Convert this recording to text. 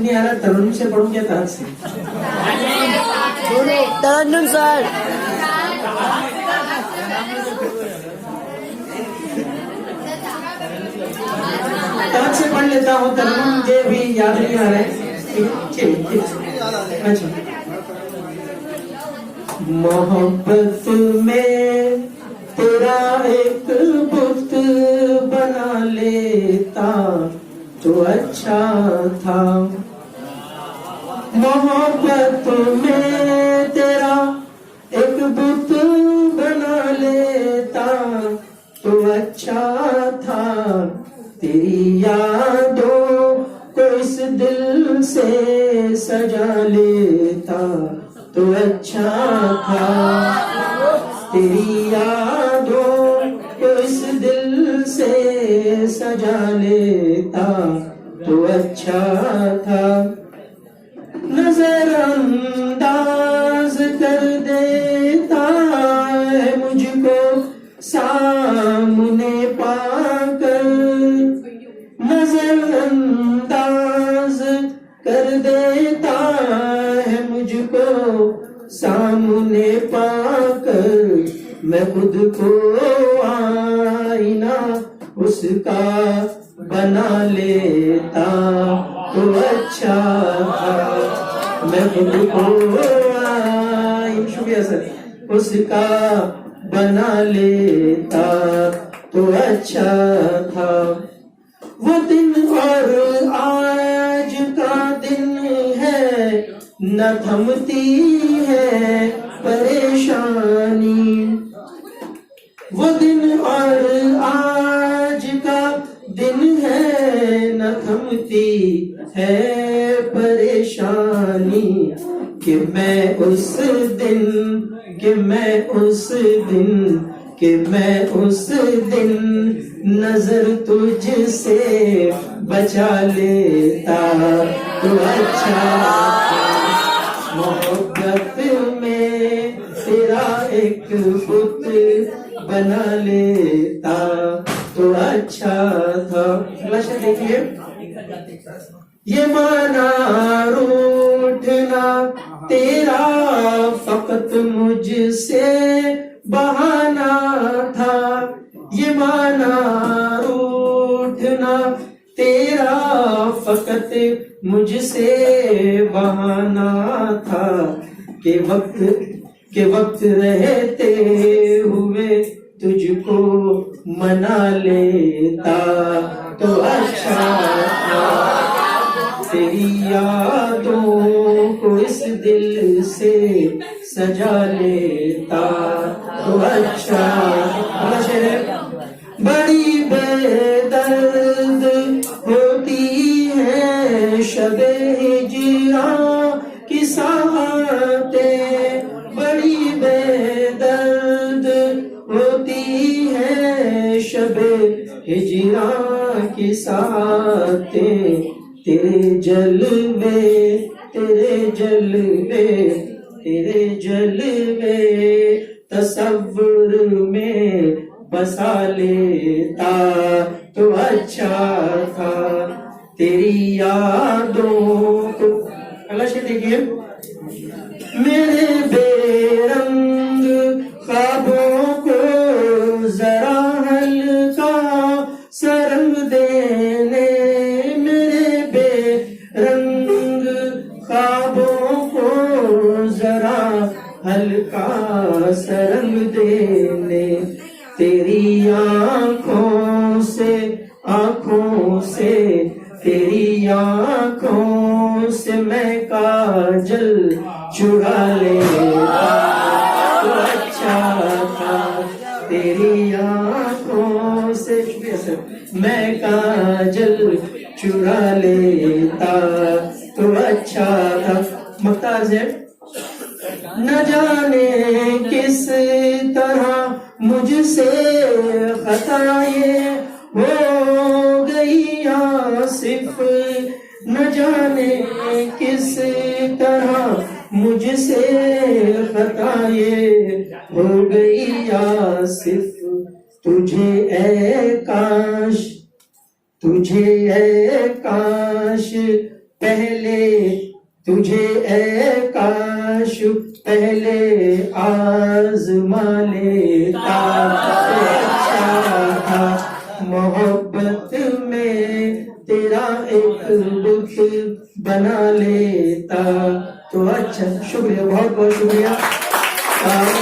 नहीं आ रहा, तरन्नुम से पढ़ूं क्या ताज से? तरन्नुम सर। ताज से पढ़ लेता हूँ, तरन्नुम मुझे भी याद नहीं आ रहा है। अच्छा, मोहब्बत में तेरा एक बुत बना लेता तो अच्छा था। मोहब्बत में तेरा एक बुत बना लेता तो अच्छा था। तेरी यादों को इस दिल से सजा लेता तो अच्छा था। तेरी यादों को इस दिल से सजा लेता तो अच्छा था। नजरअंदाज कर देता है मुझको सामने पाकर। नजरअंदाज कर देता है मुझको सामने पाकर। मैं खुद को आईना उसका बना लेता तो अच्छा था। मैं खुद को शुक्रिया सर, उसका बना लेता तो अच्छा था। वो दिन और आज का दिन है, न थमती है परेशानी। वो दिन और आज का दिन है, न थमती है परेशानी। कि मैं उस दिन, कि मैं उस दिन, कि मैं उस दिन नजर तुझसे बचा लेता तो अच्छा। मोहब्बत में तेरा एक बुत बना लेता तो अच्छा था। अगला शेर देखिए। ये माना रूठना तेरा फकत मुझसे बहाना था। ये माना रूठना तेरा फकत मुझसे बहाना था। के वक्त रहते हुए तुझको मना लेता तो अच्छा था। तेरी यादों को इस दिल से सजा लेता तो अच्छा। बड़ी बेदर्द होती है शबे हिजरा की सातें। बड़ी बेदर्द होती है शबे हिजरा की सातें। तेरे जलवे, तेरे जलवे, तेरे जलवे तसव्वुर में बसा लेता तो अच्छा था। तेरी यादों को, अगला शेर देखिए। मेरे बेरंग ख्वाबों को जरा हल्का सरंग देने। मेरे बेरंग ख्वाबों को जरा हल्का सरंग देने। तेरी आँखों से, आँखों से, तेरी आँखों से मैं काजल चुरा लेता तो अच्छा था। तेरी आँखों से मैं काजल चुरा लेता तो अच्छा था। मुमताज है। न जाने किस तरह मुझसे खताएं हो गई आसिफ। न जाने किस तरह मुझसे खताएं हो गई आसिफ। तुझे ए काश, तुझे ए काश पहले तुझे ए काश पहले आज़मा लेता, अच्छा था मोहब्बत में तेरा एक बुत बना लेता तो अच्छा। शुक्रिया, बहुत बहुत शुक्रिया।